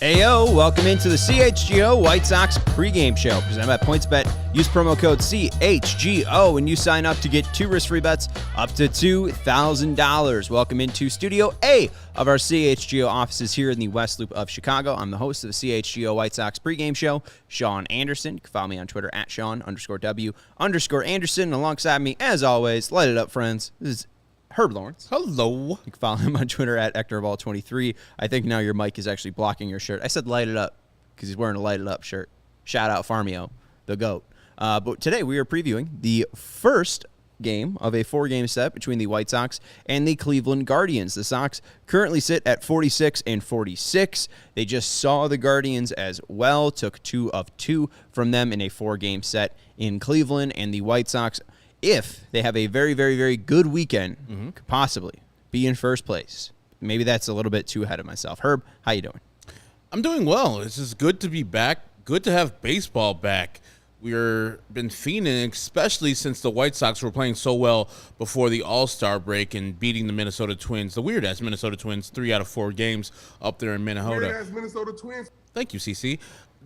Heyo, welcome into the CHGO White Sox pregame show presented by PointsBet. Use promo code CHGO when you sign up to get 2 risk-free bets up to $2,000. Welcome into Studio A of our CHGO offices here in the West Loop of Chicago. I'm the host of the CHGO White Sox pregame show, Sean Anderson. You can follow me on Twitter at Sean_W_Anderson. Alongside me, as always, light it up, friends. This is Herb Lawrence. Hello. You can follow him on Twitter at HectorBall23. I think now your mic is actually blocking your shirt. I said light it up because he's wearing a light it up shirt. Shout out Farmio, the GOAT. But today we are previewing the first game of a 4-game set between the White Sox and the Cleveland Guardians. The Sox currently sit at 46-46. They just saw the Guardians as well, took 2 of 2 from them in a 4-game set in Cleveland, and the White Sox, if they have a very, very, very good weekend, could possibly be in first place. Maybe that's a little bit too ahead of myself. Herb, how you doing? I'm doing well. It's just good to be back. Good to have baseball back. We've been fiending, especially since the White Sox were playing so well before the All-Star break and beating the Minnesota Twins, the weird-ass Minnesota Twins, 3 out of 4 games up there in Minnesota. Weird-ass Minnesota Twins. Thank you, CC.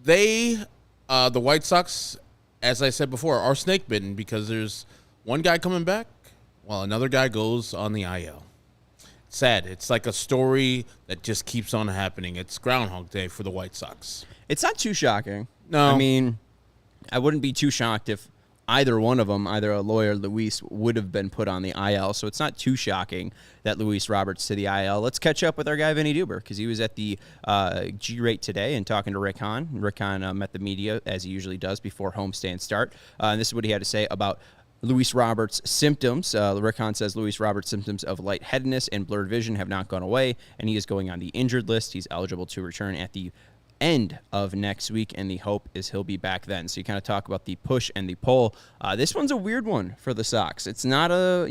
The White Sox, as I said before, are snake-bitten because there's one guy coming back while another guy goes on the IL. Sad. It's like a story that just keeps on happening. It's Groundhog Day for the White Sox. It's not too shocking. No. I mean, I wouldn't be too shocked if either one of them, either a lawyer or Luis, would have been put on the IL. So it's not too shocking that Luis Roberts to the IL. Let's catch up with our guy, Vinny Duber, because he was at the G-Rate today and talking to Rick Hahn. Rick Hahn met the media, as he usually does, before homestand start. And this is what he had to say about Luis Roberts' symptoms. Rick Hahn says Luis Roberts' symptoms of lightheadedness and blurred vision have not gone away, and he is going on the injured list. He's eligible to return at the end of next week, and the hope is he'll be back then. So you kind of talk about the push and the pull. This one's a weird one for the Sox. It's not an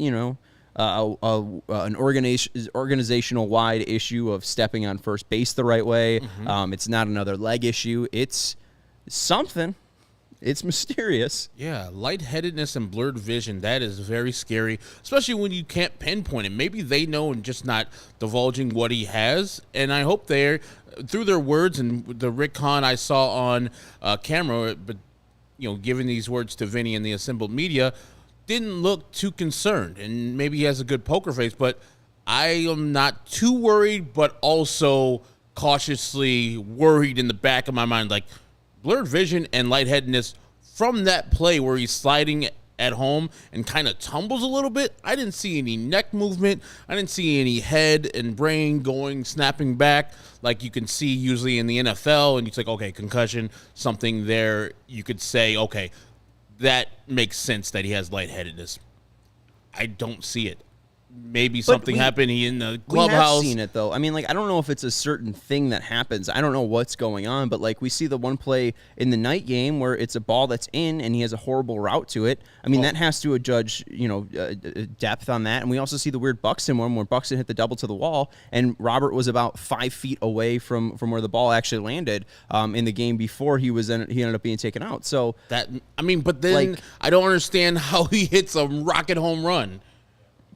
organizational-wide issue of stepping on first base the right way. It's not another leg issue. It's something. It's mysterious. Yeah, lightheadedness and blurred vision, that is very scary, especially when you can't pinpoint it. Maybe they know and just not divulging what he has, and I hope they're, through their words and the Rick Hahn I saw on camera, but giving these words to Vinny and the assembled media, didn't look too concerned, and maybe he has a good poker face, but I am not too worried, but also cautiously worried in the back of my mind, like, blurred vision and lightheadedness from that play where he's sliding at home and kind of tumbles a little bit. I didn't see any neck movement. I didn't see any head and brain snapping back like you can see usually in the NFL. And it's like, okay, concussion, something there. You could say, okay, that makes sense that he has lightheadedness. I don't see it. Maybe something happened in the clubhouse. We have seen it, though. I mean, I don't know if it's a certain thing that happens. I don't know what's going on, but, we see the one play in the night game where it's a ball that's in and he has a horrible route to it. I mean, that has to judge, depth on that. And we also see the weird Buxton one where Buxton hit the double to the wall and Robert was about 5 feet away from where the ball actually landed in the game before he ended up being taken out. So but then I don't understand how he hits a rocket home run.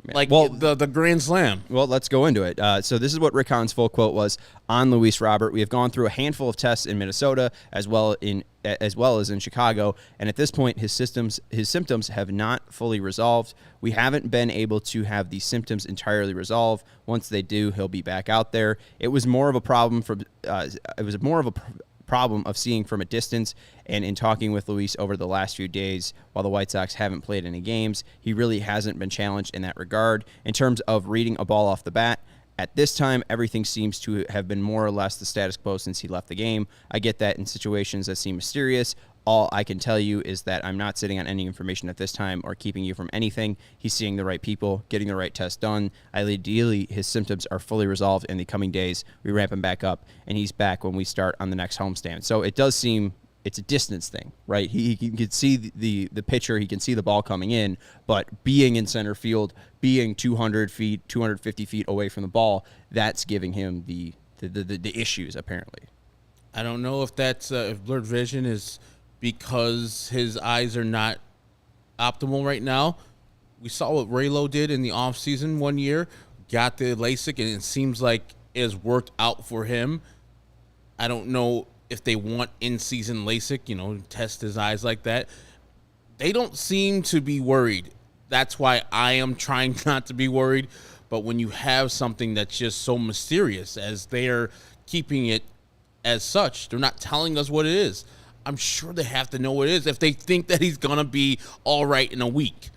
The grand slam. Well, let's go into it. So this is what Rick Hahn's full quote was on Luis Robert. We have gone through a handful of tests in Minnesota as well as in Chicago, and at this point, his symptoms have not fully resolved. We haven't been able to have these symptoms entirely resolve. Once they do, he'll be back out there. It was more of a problem problem of seeing from a distance, and in talking with Luis over the last few days while the White Sox haven't played any games, he really hasn't been challenged in that regard. In terms of reading a ball off the bat, at this time, everything seems to have been more or less the status quo since he left the game. I get that in situations that seem mysterious. All I can tell you is that I'm not sitting on any information at this time or keeping you from anything. He's seeing the right people, getting the right test done. Ideally, his symptoms are fully resolved in the coming days. We ramp him back up, and he's back when we start on the next homestand. So it does seem it's a distance thing, right? He can see the pitcher, he can see the ball coming in, but being in center field, being 200 feet, 250 feet away from the ball, that's giving him the issues, apparently. I don't know if that's if blurred vision is because his eyes are not optimal right now. We saw what Raylo did in the offseason one year, got the LASIK, and it seems like it has worked out for him. I don't know if they want in-season LASIK, test his eyes like that. They don't seem to be worried. That's why I am trying not to be worried. But when you have something that's just so mysterious, as they're keeping it as such, they're not telling us what it is. I'm sure they have to know what it is if they think that he's going to be all right in a week.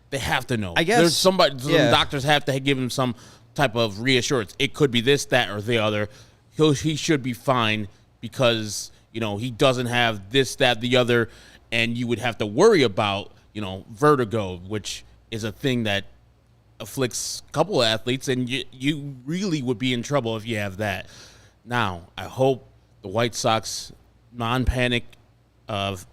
They have to know. I guess there's some doctors have to give him some type of reassurance. It could be this, that, or the other. He should be fine because, he doesn't have this, that, the other, and you would have to worry about, vertigo, which is a thing that afflicts a couple of athletes, and you really would be in trouble if you have that. Now, I hope the White Sox non-panic of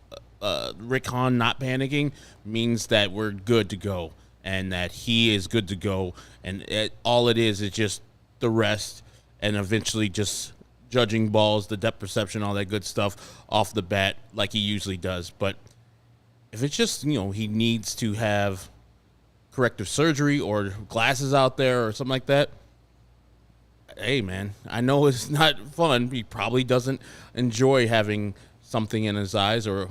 Rick Hahn not panicking means that we're good to go and that he is good to go, and all it is just the rest and eventually just judging balls, the depth perception, all that good stuff off the bat like he usually does. But if it's just, he needs to have corrective surgery or glasses out there or something like that, hey, man, I know it's not fun. He probably doesn't enjoy having something in his eyes or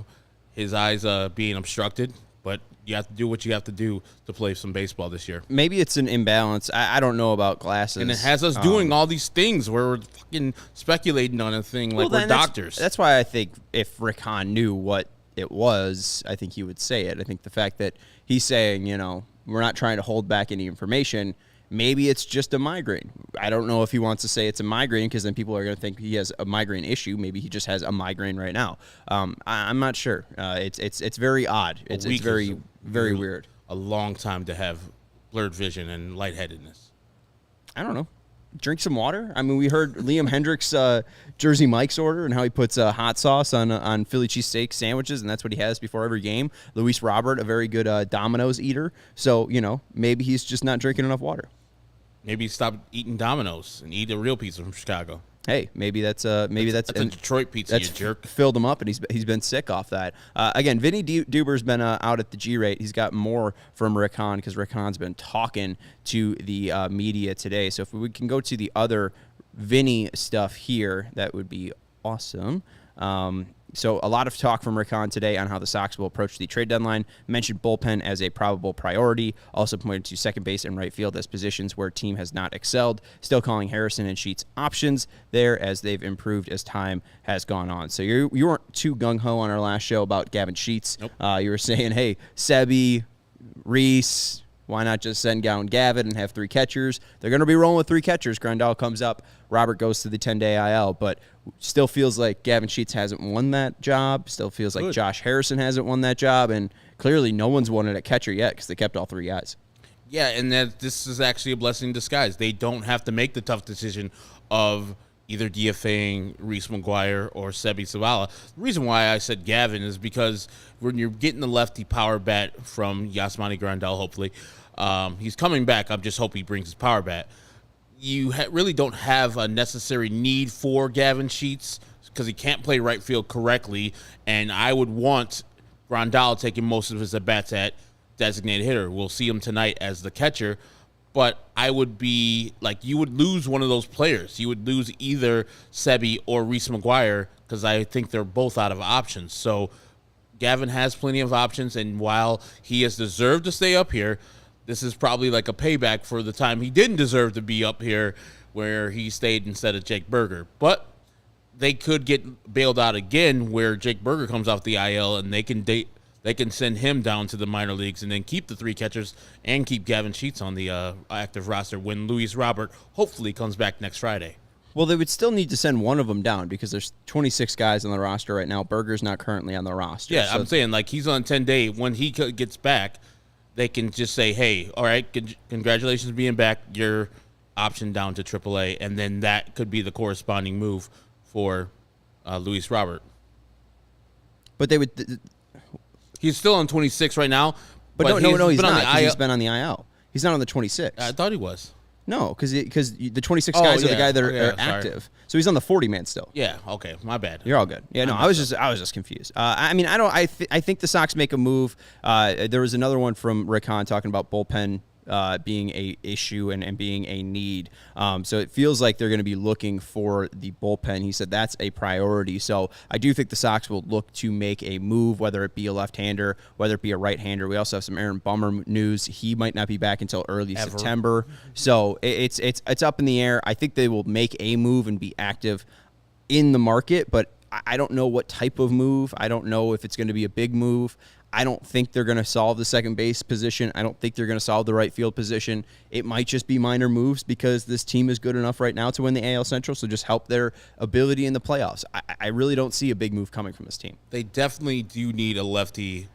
his eyes being obstructed, but you have to do what you have to do to play some baseball this year. Maybe it's an imbalance. I don't know about glasses. And it has us doing all these things where we're fucking speculating on a thing like we're doctors. That's why I think if Rick Hahn knew what it was, I think he would say it. I think the fact that he's saying, we're not trying to hold back any information, maybe it's just a migraine. I don't know if he wants to say it's a migraine because then people are going to think he has a migraine issue. Maybe he just has a migraine right now. I'm not sure. It's very odd. It's very, very weird. A long time to have blurred vision and lightheadedness. I don't know. Drink some water. I mean, we heard Liam Hendriks' Jersey Mike's order and how he puts hot sauce on Philly cheesesteak sandwiches, and that's what he has before every game. Luis Robert, a very good Domino's eater. So, maybe he's just not drinking enough water. Maybe stop eating Domino's and eat a real pizza from Chicago. Hey, maybe that's a Detroit pizza, you jerk. Filled him up, and he's been sick off that. Again, Vinny Duber's been out at the G-rate. He's got more from Rick Hahn because Rick Hahn's been talking to the media today. So if we can go to the other Vinny stuff here, that would be awesome. So a lot of talk from Rick Hahn today on how the Sox will approach the trade deadline. Mentioned bullpen as a probable priority. Also pointed to second base and right field as positions where team has not excelled. Still calling Harrison and Sheets options there as they've improved as time has gone on. So you weren't too gung-ho on our last show about Gavin Sheets. Nope. You were saying, hey, Sebi, Reese, why not just send down Gavin and have three catchers? They're going to be rolling with three catchers. Grandal comes up. Robert goes to the 10-day IL, but still feels like Gavin Sheets hasn't won that job. Still feels like Josh Harrison hasn't won that job, and clearly no one's won it at catcher yet because they kept all three guys. Yeah, and this is actually a blessing in disguise. They don't have to make the tough decision of either DFAing Reese McGuire or Sebi Zavala. The reason why I said Gavin is because when you're getting the lefty power bat from Yasmani Grandal, hopefully, he's coming back. I just hope he brings his power bat. You really don't have a necessary need for Gavin Sheets because he can't play right field correctly, and I would want Grandal taking most of his at-bats at designated hitter. We'll see him tonight as the catcher, but I would be like, you would lose one of those players. You would lose either Sebi or Reese McGuire because I think they're both out of options. So Gavin has plenty of options, and while he has deserved to stay up here, this is probably like a payback for the time he didn't deserve to be up here where he stayed instead of Jake Berger. But they could get bailed out again where Jake Berger comes off the IL and they can send him down to the minor leagues and then keep the three catchers and keep Gavin Sheets on the active roster when Luis Robert hopefully comes back next Friday. Well, they would still need to send one of them down because there's 26 guys on the roster right now. Berger's not currently on the roster. Yeah, so I'm saying like he's on 10-day. When he gets back, they can just say, hey, all right, congratulations being back. You're optioned down to AAA, and then that could be the corresponding move for Luis Robert. But they would... He's still on 26 right now. But no, he's not. He's been on the IL. He's not on the 26. I thought he was. No, because the 26 guys are the guy that are active. Sorry. So he's on the 40-man still. Yeah. Okay. My bad. You're all good. Yeah. No, I was just confused. I think the Sox make a move. There was another one from Rick Hahn talking about bullpen being a issue and being a need. So it feels like they're going to be looking for the bullpen. He said that's a priority. So I do think the Sox will look to make a move, whether it be a left-hander, whether it be a right-hander. We also have some Aaron Bummer news. He might not be back until early September. So it's up in the air. I think they will make a move and be active in the market, but I don't know what type of move. I don't know if it's going to be a big move. I don't think they're going to solve the second base position. I don't think they're going to solve the right field position. It might just be minor moves because this team is good enough right now to win the AL Central, so just help their ability in the playoffs. I really don't see a big move coming from this team. They definitely do need a lefty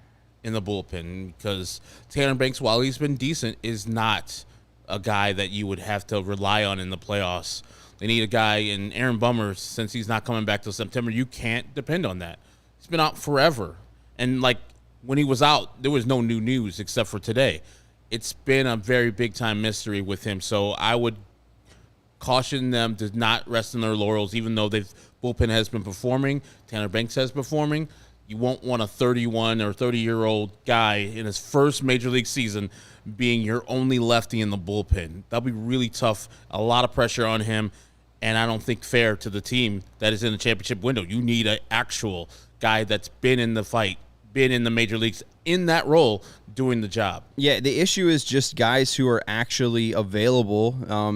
in the bullpen because Tanner Banks, while he's been decent, is not a guy that you would have to rely on in the playoffs. They need a guy, and Aaron Bummer, since he's not coming back till September, you can't depend on that. He's been out forever. And, when he was out, there was no new news except for today. It's been a very big-time mystery with him, so I would caution them to not rest on their laurels, even though bullpen has been performing, Tanner Banks has performing. You won't want a 31 or 30-year-old guy in his first major league season being your only lefty in the bullpen. That'll be really tough, a lot of pressure on him, and I don't think fair to the team that is in the championship window. You need an actual guy that's been in the fight, been in the major leagues in that role doing the job. Yeah, the issue is just guys who are actually available.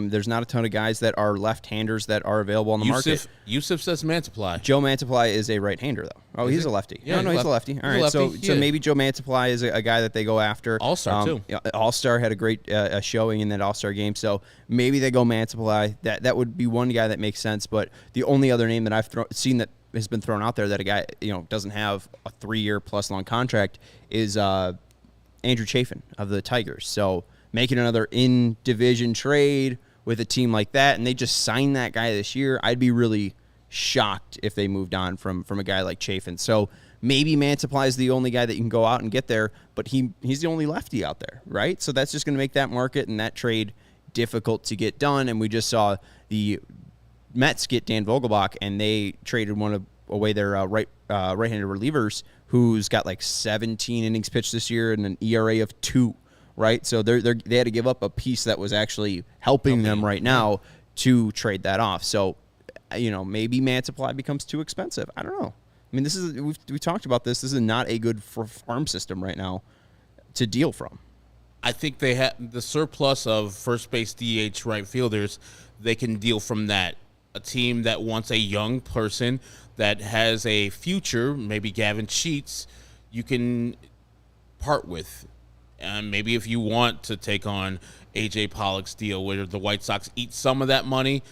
There's not a ton of guys that are left-handers that are available on the market. Yusuf says Mantiply. Joe Mantiply is a right-hander, though. Oh, he's a lefty. Yeah, no, he's a lefty. All right, so maybe Joe Mantiply is a guy that they go after. All-Star, too. All-Star had a great showing in that All-Star game, so maybe they go Mantiply. That would be one guy that makes sense, but the only other name that I've seen that has been thrown out there that a guy doesn't have a 3-year plus long contract is Andrew Chafin of the Tigers. So making another in-division trade with a team like that, and they just signed that guy this year, I'd be really shocked if they moved on from a guy like Chafin. So maybe Mantiply is the only guy that you can go out and get there, but he's the only lefty out there, right? So that's just going to make that market and that trade difficult to get done. And we just saw the Mets get Dan Vogelbach, and they traded away their right-handed relievers, who's got 17 innings pitched this year and an ERA of 2, right? So they had to give up a piece that was actually helping them right now to trade that off. So, maybe Mantiply becomes too expensive. I don't know. I mean, we talked about this. This is not a good farm system right now to deal from. I think they have the surplus of first base DH right fielders. They can deal from that. A team that wants a young person that has a future, maybe Gavin Sheets, you can part with. And maybe if you want to take on A.J. Pollock's deal where the White Sox eat some of that money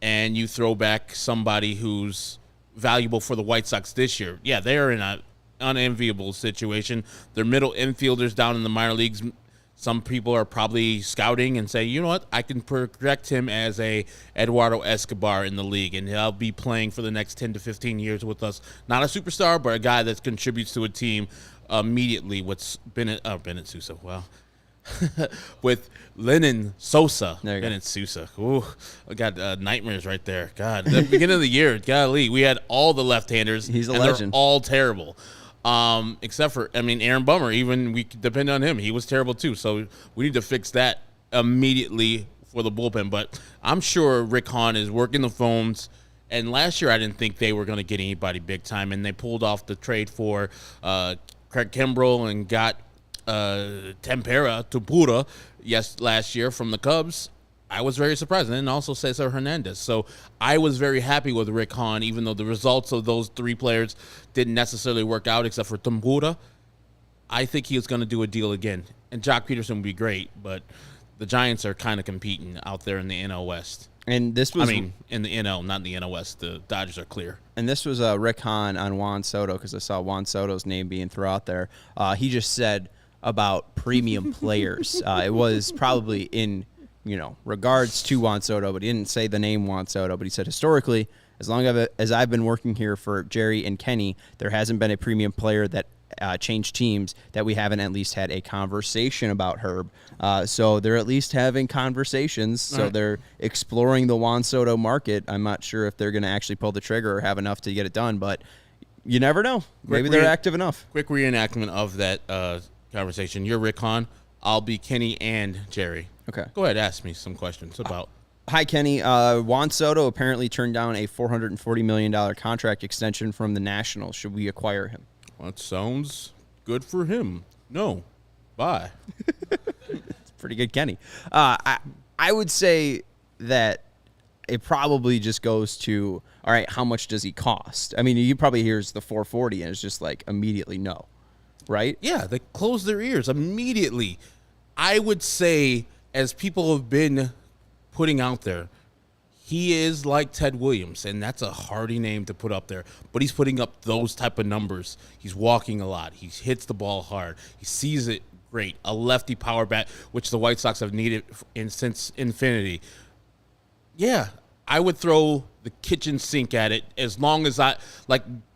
and you throw back somebody who's valuable for the White Sox this year. Yeah, they're in an unenviable situation. They're middle infielders down in the minor leagues. Some people are probably scouting and say, you know what, I can project him as a Eduardo Escobar in the league, and he'll be playing for the next 10 to 15 years with us. Not a superstar, but a guy that contributes to a team immediately. What's Bennett Sousa? Wow. With Lennon Sosa. Bennett Sousa. Ooh, I got nightmares right there. God, the beginning of the year, golly, we had all the left-handers. He's a legend. They're all terrible. Except for, Aaron Bummer, even we depend on him. He was terrible too. So we need to fix that immediately for the bullpen. But I'm sure Rick Hahn is working the phones. And last year I didn't think they were going to get anybody big time. And they pulled off the trade for Craig Kimbrell and got Tempera Tupura last year from the Cubs. I was very surprised. And then also Cesar Hernandez. So I was very happy with Rick Hahn, even though the results of those 3 players didn't necessarily work out except for Tambura. I think he was going to do a deal again. And Jock Peterson would be great, but the Giants are kind of competing out there in the NL West. And this was... in the NL, not in the NL West. The Dodgers are clear. And this was Rick Hahn on Juan Soto, because I saw Juan Soto's name being thrown out there. He just said about premium players. It was probably in... regards to Juan Soto, but he didn't say the name Juan Soto, but he said historically, as long as I've been working here for Jerry and Kenny, there hasn't been a premium player that changed teams that we haven't at least had a conversation about, Herb. So they're at least having conversations. So right. They're exploring the Juan Soto market. I'm not sure if they're going to actually pull the trigger or have enough to get it done, but you never know. Maybe they're active enough. Quick reenactment of that conversation. You're Rick Hahn. I'll be Kenny and Jerry. Okay. Go ahead, ask me some questions about. Hi, Kenny. Juan Soto apparently turned down a $440 million contract extension from the Nationals. Should we acquire him? That sounds good for him. No. Bye. It's pretty good, Kenny. I would say that it probably just goes to, all right, how much does he cost? I mean, you probably hears the 440 and it's just like immediately no, right? Yeah, they close their ears immediately. I would say, as people have been putting out there, he is like Ted Williams, and that's a hardy name to put up there, but he's putting up those type of numbers. He's walking a lot. He hits the ball hard. He sees it great. A lefty power bat, which the White Sox have needed since infinity. Yeah, I would throw the kitchen sink at it as long as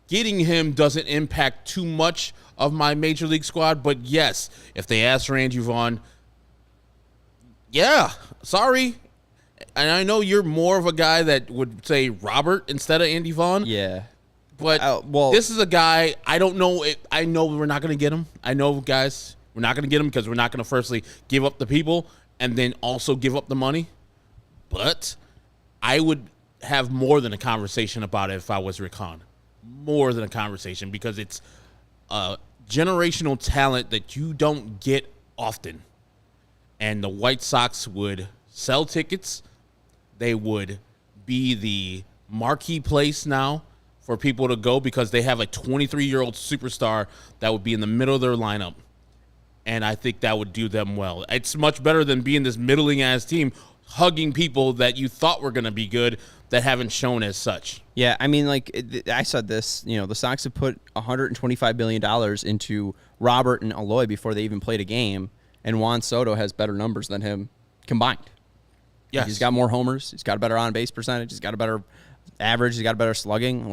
getting him doesn't impact too much of my major league squad. But yes, if they ask for Andrew Vaughn, yeah, sorry. And I know you're more of a guy that would say Robert instead of Andy Vaughn. Yeah. But this is a guy, I don't know. I know we're not going to get him. I know, guys, we're not going to get him because we're not going to firstly give up the people and then also give up the money. But I would have more than a conversation about it if I was Rick Hahn. More than a conversation, because it's a generational talent that you don't get often. And the White Sox would sell tickets. They would be the marquee place now for people to go because they have a 23-year-old superstar that would be in the middle of their lineup. And I think that would do them well. It's much better than being this middling-ass team hugging people that you thought were going to be good that haven't shown as such. Yeah, I mean, I said this, the Sox have put $125 billion into Robert and Eloy before they even played a game, and Juan Soto has better numbers than him combined. Yes. He's got more homers. He's got a better on-base percentage. He's got a better average. He's got a better slugging.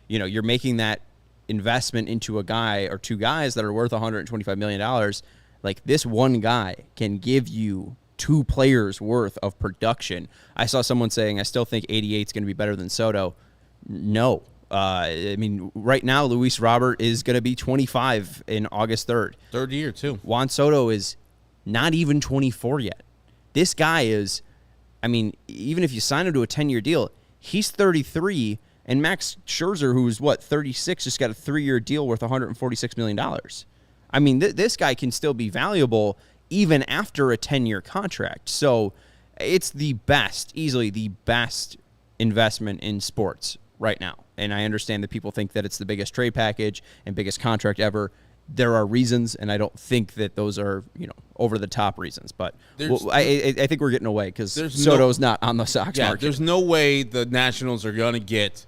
You're making that investment into a guy or two guys that are worth $125 million. This one guy can give you two players worth of production. I saw someone saying, I still think 88 is going to be better than Soto. No. Right now, Luis Robert is going to be 25 in August 3rd. Third year, too. Juan Soto is not even 24 yet. This guy is, even if you sign him to a 10-year deal, he's 33, and Max Scherzer, who's 36, just got a 3-year deal worth $146 million. This guy can still be valuable even after a 10-year contract. So it's easily the best investment in sports right now. And I understand that people think that it's the biggest trade package and biggest contract ever. There are reasons, and I don't think that those are, over-the-top reasons. But I think we're getting away because Soto's not on the Sox market. There's no way the Nationals are going to get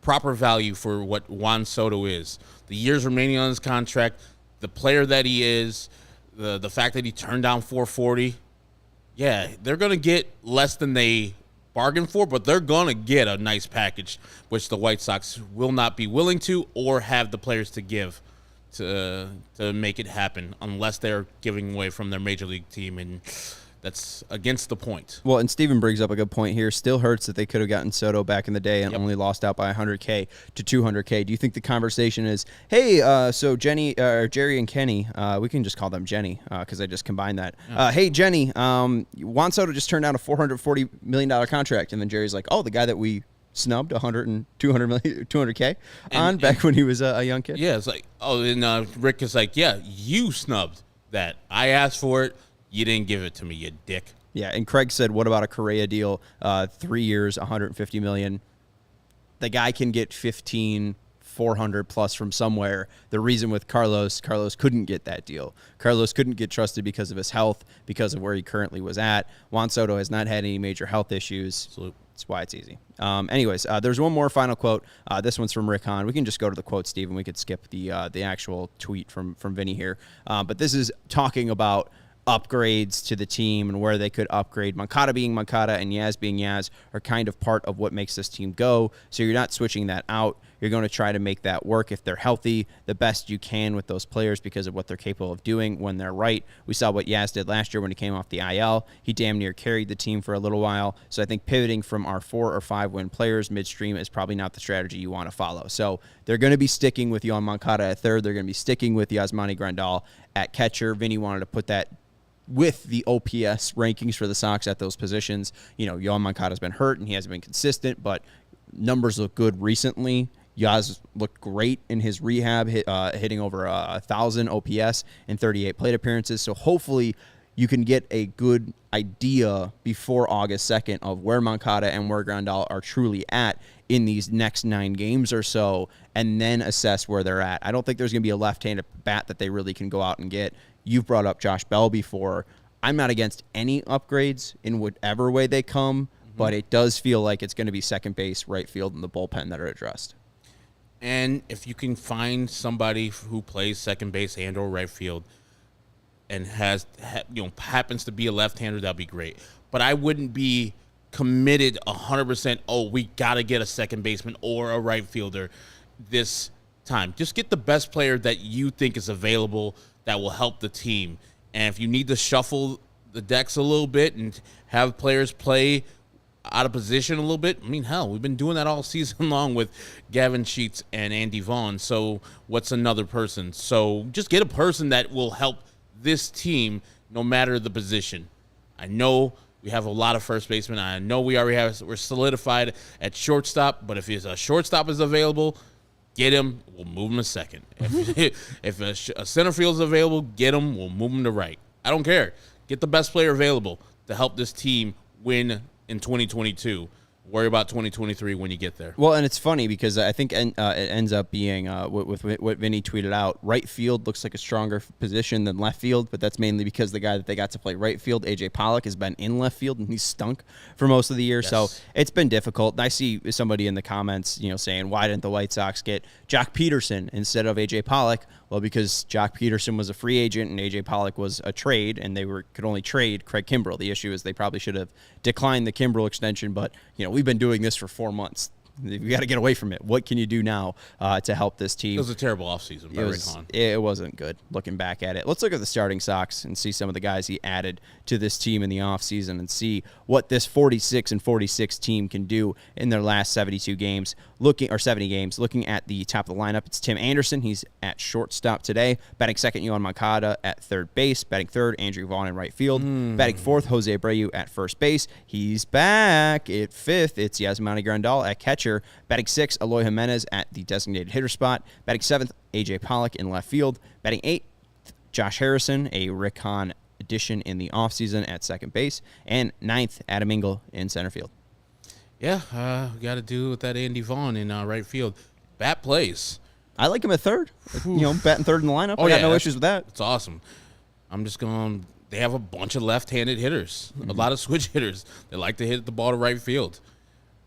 proper value for what Juan Soto is. The years remaining on his contract, the player that he is, the fact that he turned down 440, they're going to get less than they bargained for, but they're going to get a nice package, which the White Sox will not be willing to or have the players to give to make it happen unless they're giving away from their major league team, and that's against the point. Well, and Steven brings up a good point here. Still hurts that they could have gotten Soto back in the day and only lost out by $100K to $200K. Do you think the conversation is, hey, so Jerry and Kenny, we can just call them Jenny because I just combined that. Yeah. Hey, Jenny, Juan Soto just turned down a $440 million contract, and then Jerry's like, oh, the guy that we snubbed 100 and 200 million, 200K on back when he was a young kid. Yeah, it's like, and Rick is like, yeah, you snubbed that. I asked for it. You didn't give it to me, you dick. Yeah, and Craig said, what about a Correa deal? 3 years, $150 million. The guy can get 15, 400 plus from somewhere. The reason with Carlos couldn't get that deal. Carlos couldn't get trusted because of his health, because of where he currently was at. Juan Soto has not had any major health issues. Absolutely. That's why it's easy. Anyways, there's one more final quote. This one's from Rick Hahn. We can just go to the quote, Steve, and we could skip the actual tweet from Vinny here. But this is talking about upgrades to the team and where they could upgrade. Moncada being Moncada and Yaz being Yaz are kind of part of what makes this team go. So you're not switching that out. You're going to try to make that work if they're healthy the best you can with those players because of what they're capable of doing when they're right. We saw what Yaz did last year when he came off the IL. He damn near carried the team for a little while. So I think pivoting from our 4 or 5 win players midstream is probably not the strategy you want to follow. So they're going to be sticking with Yohan Moncada at third. They're going to be sticking with Yasmani Grandal at catcher. Vinny wanted to put that with the OPS rankings for the Sox at those positions. Yoan Moncada's been hurt and he hasn't been consistent, but numbers look good recently. Yaz looked great in his rehab, hitting over 1,000 OPS in 38 plate appearances. So hopefully you can get a good idea before August 2nd of where Moncada and where Grandal are truly at in these next 9 games or so, and then assess where they're at. I don't think there's going to be a left-handed bat that they really can go out and get. You've brought up Josh Bell before. I'm not against any upgrades in whatever way they come, but it does feel like it's going to be second base, right field, and the bullpen that are addressed. And if you can find somebody who plays second base and or right field and happens to be a left-hander, that'd be great. But I wouldn't be committed 100%, we got to get a second baseman or a right fielder this time. Just get the best player that you think is available that will help the team. And if you need to shuffle the decks a little bit and have players play out of position a little bit, hell, we've been doing that all season long with Gavin Sheets and Andy Vaughn. So what's another person? So just get a person that will help this team no matter the position. I know we have a lot of first basemen. I know we're solidified at shortstop, but if a shortstop is available, get him. We'll move him to second. If a center field is available, get him. We'll move him to right. I don't care. Get the best player available to help this team win in 2022. Worry about 2023 when you get there. Well, and it's funny because I think it ends up being with what Vinny tweeted out. Right field looks like a stronger position than left field, but that's mainly because the guy that they got to play right field, AJ Pollock, has been in left field and he's stunk for most of the year. Yes. So it's been difficult. And I see somebody in the comments, saying, why didn't the White Sox get Jock Peterson instead of AJ Pollock? Well, because Jock Peterson was a free agent and AJ Pollock was a trade, and they could only trade Craig Kimbrell. The issue is they probably should have declined the Kimbrell extension, but we've been doing this for 4 months. We got to get away from it. What can you do now to help this team? It was a terrible offseason by Rick Hahn. It wasn't good looking back at it. Let's look at the starting Sox and see some of the guys he added to this team in the offseason and see what this 46-46 team can do in their last 70 games. Looking at the top of the lineup, it's Tim Anderson. He's at shortstop today. Batting second, Yoan Moncada at third base. Batting third, Andrew Vaughn in right field. Batting fourth, Jose Abreu at first base. He's back at fifth. It's Yasmani Grandal at catcher. Batting sixth, Eloy Jimenez at the designated hitter spot. Batting seventh, AJ Pollock in left field. Batting eighth, Josh Harrison, a Rick Hahn addition in the offseason at second base. And ninth, Adam Engel in center field. Yeah, we got to do with that Andy Vaughn in right field. Bat plays. I like him at third. Batting third in the lineup. I got no issues with that. It's awesome. I'm just going. They have a bunch of left-handed hitters, a lot of switch hitters. They like to hit the ball to right field.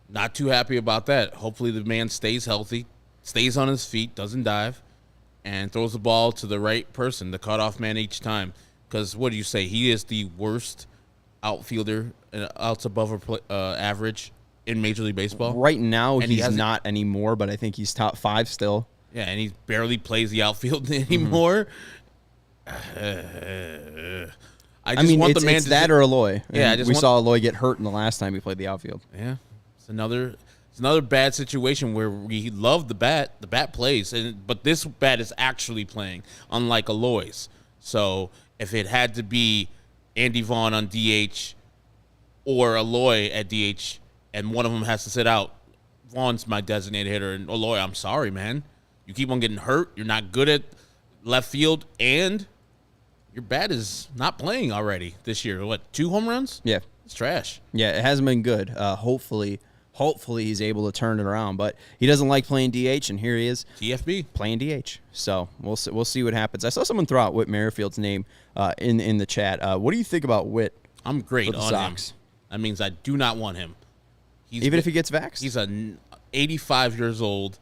Not too happy about that. Hopefully the man stays healthy, stays on his feet, doesn't dive, and throws the ball to the right person, the cutoff man each time. Because what do you say? He is the worst outfielder, outs above average in Major League Baseball. Right now, he's not anymore, but I think he's top 5 still. Yeah, and he barely plays the outfield anymore. It's that or Eloy. Yeah, we saw Eloy get hurt in the last time he played the outfield. Yeah, it's another bad situation where we love the bat. The bat plays, but this bat is actually playing, unlike Eloy's. So if it had to be Andy Vaughn on DH or Eloy at DH, and one of them has to sit out, Vaughn's my designated hitter, and Eloy, I'm sorry, man. You keep on getting hurt. You're not good at left field, and your bat is not playing already this year. What, 2 home runs? Yeah. It's trash. Yeah, it hasn't been good. Hopefully he's able to turn it around, but he doesn't like playing DH, and here he is. TFB. Playing DH. So we'll see what happens. I saw someone throw out Whit Merrifield's name in the chat. What do you think about Whit? I'm great on Sox? Him. That means I do not want him. Even if he gets vaxxed? He's 85 years old.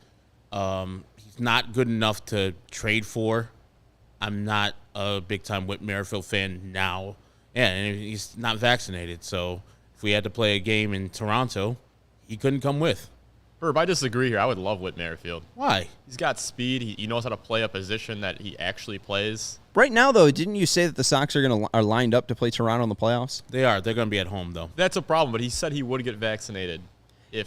He's not good enough to trade for. I'm not a big-time Whit Merrifield fan now. Yeah, and he's not vaccinated. So if we had to play a game in Toronto, he couldn't come with. Herb, I disagree here. I would love Whit Merrifield. Why? He's got speed. He knows how to play a position that he actually plays. Right now, though, didn't you say that the Sox are lined up to play Toronto in the playoffs? They are. They're going to be at home, though. That's a problem, but he said he would get vaccinated.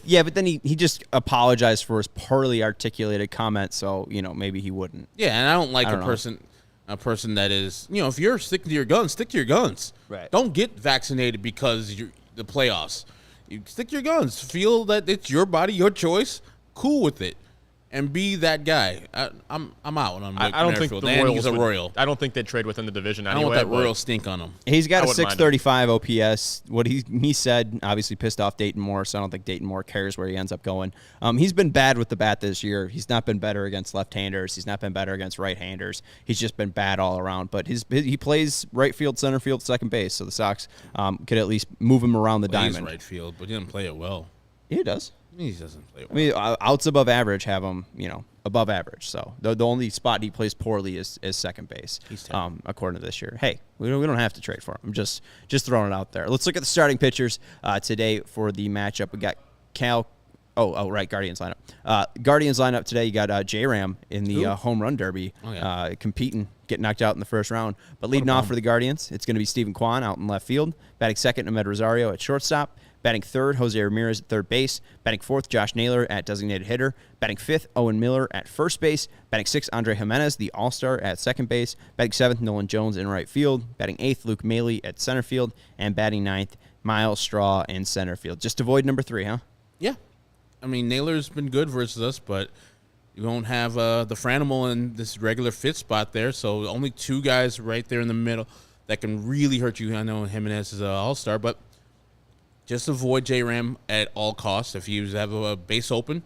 Yeah, but then he just apologized for his poorly articulated comment, so maybe he wouldn't. Yeah, and I don't like a person a person that is, if you're sticking to your guns, stick to your guns. Right. Don't get vaccinated because you're the playoffs. You stick to your guns. Feel that it's your body, your choice. Cool with it. And be that guy. I'm out on I don't think the and Royals he's a Royal. I don't think they'd trade within the division anyway. I don't want that Royal stink on him. He's got I a wouldn't mind 635 OPS. What he said obviously pissed off Dayton Moore, so I don't think Dayton Moore cares where he ends up going. He's been bad with the bat this year. He's not been better against left-handers. He's not been better against right-handers. He's just been bad all around. But he plays right field, center field, second base, so the Sox could at least move him around the diamond. He's right field, but he doesn't play it well. He does. He doesn't play it I well. mean, outs above average have him, above average. So the only spot he plays poorly is second base, according to this year. Hey, we don't have to trade for him. I'm just throwing it out there. Let's look at the starting pitchers today for the matchup. We got Cal. Oh, right, Guardians lineup. Guardians lineup today. You got J-Ram in the home run derby, competing, getting knocked out in the first round. But leading off for the Guardians, it's going to be Stephen Kwan out in left field. Batting second, Ahmed Rosario at shortstop. Batting third, Jose Ramirez at third base. Batting fourth, Josh Naylor at designated hitter. Batting fifth, Owen Miller at first base. Batting sixth, Andre Jimenez, the all-star, at second base. Batting seventh, Nolan Jones in right field. Batting eighth, Luke Maley at center field. And batting ninth, Miles Straw in center field. Just avoid number 3, huh? Yeah. I mean, Naylor's been good versus us, but you won't have the Franimal in this regular fit spot there, so only 2 guys right there in the middle that can really hurt you. I know Jimenez is an all-star, but just avoid J-Ram at all costs. If you have a base open,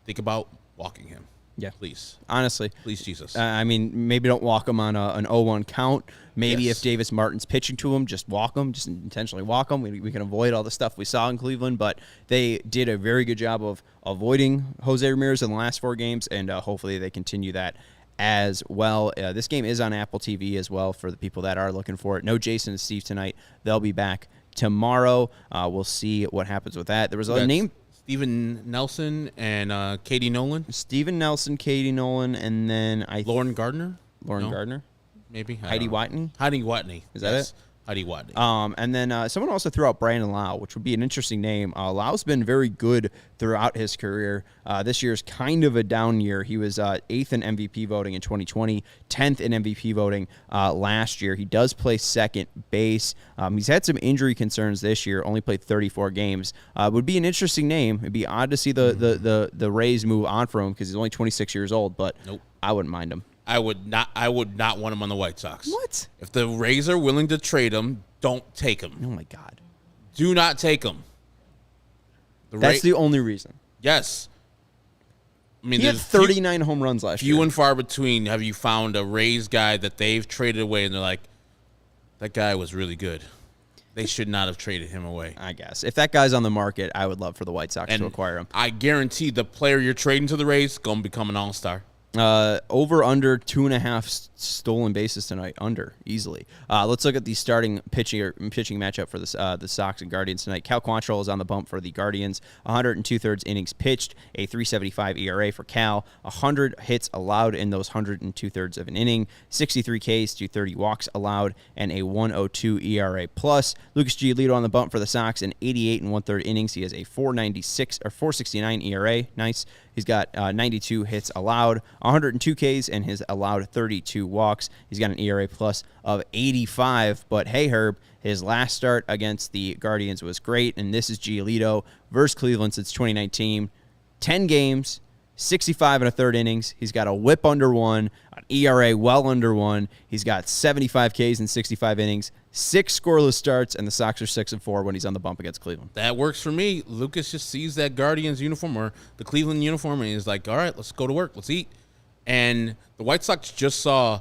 think about walking him. Yeah. Please. Honestly. Please, Jesus. I mean, maybe don't walk him on an 0-1 count. Maybe Yes. if Davis Martin's pitching to him, just walk him, just intentionally walk him. We can avoid all the stuff we saw in Cleveland, but they did a very good job of avoiding Jose Ramirez in the last 4 games, and hopefully they continue that as well. This game is on Apple TV as well for the people that are looking for it. No Jason and Steve tonight. They'll be back tomorrow. We'll see what happens with that. There was a name. Steven Nelson and Katie Nolan. Steven Nelson, Katie Nolan, and then Lauren Gardner? Lauren No? Gardner. Maybe. Heidi Whitney. Heidi Whitney. Is that it? Heidi Whitney. And then someone also threw out Brandon Lau, which would be an interesting name. Lau's been very good throughout his career. This year's kind of a down year. He was 8th in MVP voting in 2020, 10th in MVP voting last year. He does play second base. He's had some injury concerns this year, only played 34 games. Would be an interesting name. It'd be odd to see the Rays move on from him because he's only 26 years old, but Nope. I wouldn't mind him. I would not want him on the White Sox. What? If the Rays are willing to trade him, don't take him. Oh, my God. Do not take him. That's the only reason. Yes. I mean, He had there's 39 home runs last year. few and far between have you found a Rays guy that they've traded away and they're like, that guy was really good. They should not have traded him away. I guess. If that guy's on the market, I would love for the White Sox to acquire him. I guarantee the player you're trading to the Rays going to become an all-star. Over under 2.5 stolen bases tonight. Under easily. Let's look at the starting pitching matchup for the Sox and Guardians tonight. Cal Quantrill is on the bump for the Guardians. 102 innings pitched, a 3.75 ERA for Cal. 100 hits allowed in those 102 of an inning. 63 Ks to 30 walks allowed, and a 1.02 ERA plus. Lucas Giolito on the bump for the Sox in 88 1/3 innings. He has a 4.96 or 4.69 ERA. Nice. He's got 92 hits allowed, 102 Ks, and his allowed 32 walks. He's got an ERA plus of 85. But hey, Herb, his last start against the Guardians was great, and this is Giolito versus Cleveland since 2019. 10 games, 65 1/3 innings. He's got a whip under 1, an ERA well under 1. He's got 75 Ks in 65 innings, 6 scoreless starts, and the Sox are 6-4 when he's on the bump against Cleveland. That works for me. Lucas just sees that Guardians uniform or the Cleveland uniform, and he's like, all right, let's go to work. Let's eat. And the White Sox just saw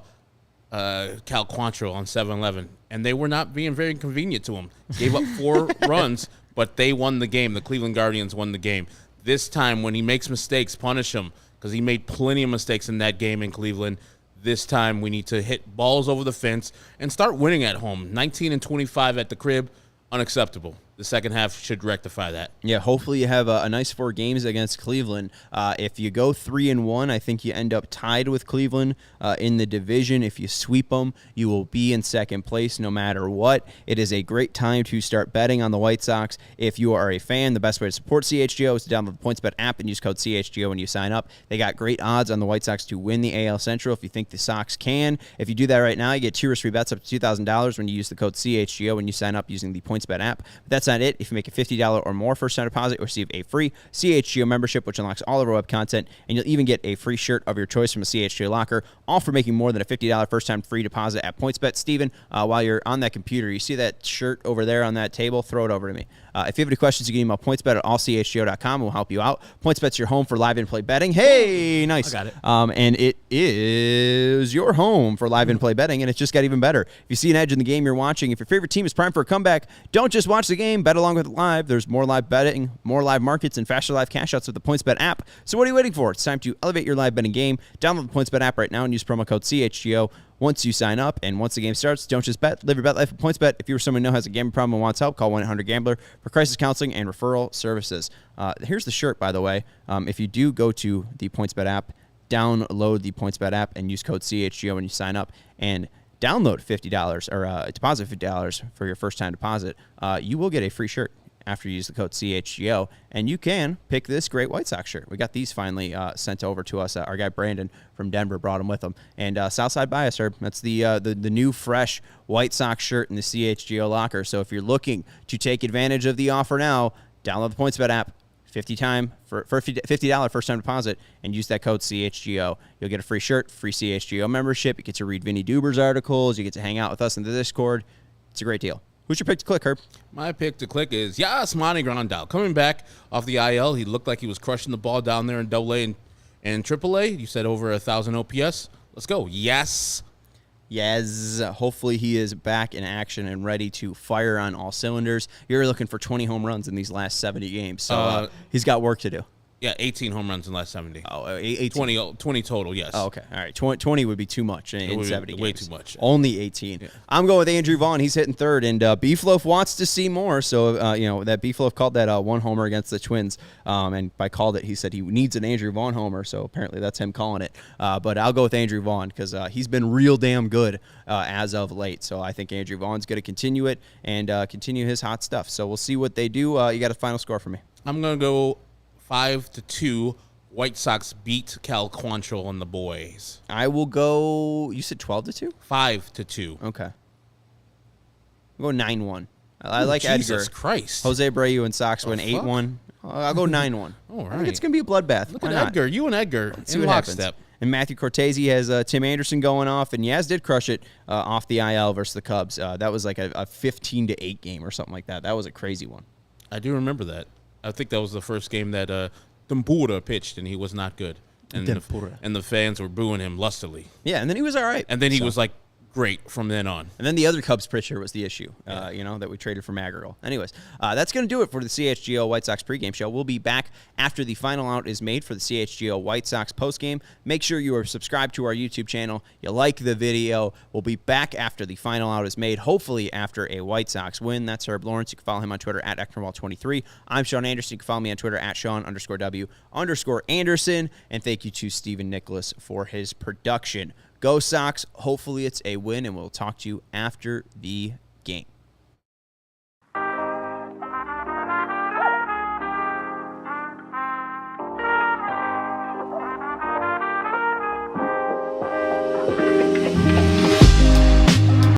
Cal Quantrill on 7-Eleven, and they were not being very convenient to him. Gave up 4 runs, but they won the game. The Cleveland Guardians won the game. This time, when he makes mistakes, punish him, because he made plenty of mistakes in that game in Cleveland. This time, we need to hit balls over the fence and start winning at home. 19 and 25 at the crib, unacceptable. the second half should rectify that. Yeah, hopefully you have a nice 4 games against Cleveland. If you go 3-1, I think you end up tied with Cleveland in the division. If you sweep them, you will be in second place no matter what. It is a great time to start betting on the White Sox. If you are a fan, the best way to support CHGO is to download the PointsBet app and use code CHGO when you sign up. They got great odds on the White Sox to win the AL Central if you think the Sox can. If you do that right now, you get 2 risk-free bets up to $2,000 when you use the code CHGO when you sign up using the PointsBet app. But that's not it. If you make a $50 or more first-time deposit, you'll receive a free CHGO membership, which unlocks all of our web content, and you'll even get a free shirt of your choice from a CHGO locker, all for making more than a $50 first-time free deposit at PointsBet. Steven, while you're on that computer, you see that shirt over there on that table? Throw it over to me. If you have any questions, you can email PointsBet at allchgo.com. We'll help you out. PointsBet's your home for live in-play betting. Hey, nice. I got it. And it is your home for live in-play betting, and it just got even better. If you see an edge in the game you're watching, if your favorite team is primed for a comeback, don't just watch the game, bet along with live. There's more live betting, more live markets, and faster live cash outs with the PointsBet app. So what are you waiting for? It's time to elevate your live betting game. Download the PointsBet app right now and use promo code CHGO once you sign up. And once the game starts, don't just bet. Live your bet life with PointsBet. If you or someone you know has a gambling problem and wants help, call 1-800-GAMBLER for crisis counseling and referral services. Here's the shirt, by the way. If you do go to the PointsBet app, download the PointsBet app and use code CHGO when you sign up, and download $50 or deposit $50 for your first time deposit, you will get a free shirt after you use the code CHGO, and you can pick this great White Sox shirt. We got these finally sent over to us. Our guy Brandon from Denver brought them with him. And Southside Bias, Herb, that's the new fresh White Sox shirt in the CHGO locker. So if you're looking to take advantage of the offer now, download the PointsBet app, $50 first time deposit, and use that code CHGO. You'll get a free shirt, free CHGO membership. You get to read Vinny Duber's articles. You get to hang out with us in the Discord. It's a great deal. Who's your pick to click, Herb? My pick to click is Yasmani Grandal. Coming back off the IL, he looked like he was crushing the ball down there in AA and AAA. You said over 1,000 OPS. Let's go. Yes. Hopefully he is back in action and ready to fire on all cylinders. You're looking for 20 home runs in these last 70 games, so he's got work to do. Yeah, 18 home runs in the last 70. Oh, 18. 20 total, yes. Oh, okay. All right. 20 would be too much in 70 games. Way too much. Only 18. Yeah. I'm going with Andrew Vaughn. He's hitting third, and Beefloaf wants to see more. So, that Beefloaf called that one homer against the Twins, and by called it, he said he needs an Andrew Vaughn homer, so apparently that's him calling it. But I'll go with Andrew Vaughn because he's been real damn good as of late. So I think Andrew Vaughn's going to continue it and continue his hot stuff. So we'll see what they do. You got a final score for me? I'm going to go 5-2. White Sox beat Cal Quantrill and the boys. I will go. You said 12-2? 5-2. Okay. I'll go 9-1. I like Jesus Edgar. Jesus Christ. Jose Abreu and Sox win 8-1. I'll go 9-1. All right. I think it's going to be a bloodbath. Look at Edgar. You and Edgar in lockstep. And Matthew Cortese has Tim Anderson going off, and Yaz did crush it off the IL versus the Cubs. That was like a 15-8 game or something like that. That was a crazy one. I do remember that. I think that was the first game that Tempura pitched, and he was not good. And the fans were booing him lustily. Yeah, and then he was all right. And then he was like great from then on. And then the other Cubs pitcher was the issue, that we traded for Madrigal. Anyways, that's going to do it for the CHGO White Sox pregame show. We'll be back after the final out is made for the CHGO White Sox postgame. Make sure you are subscribed to our YouTube channel. You like the video. We'll be back after the final out is made, hopefully after a White Sox win. That's Herb Lawrence. You can follow him on Twitter at Ecknerwall23. I'm Sean Anderson. You can follow me on Twitter at Sean_W_Anderson. And thank you to Stephen Nicholas for his production. Go Sox. Hopefully it's a win, and we'll talk to you after the game.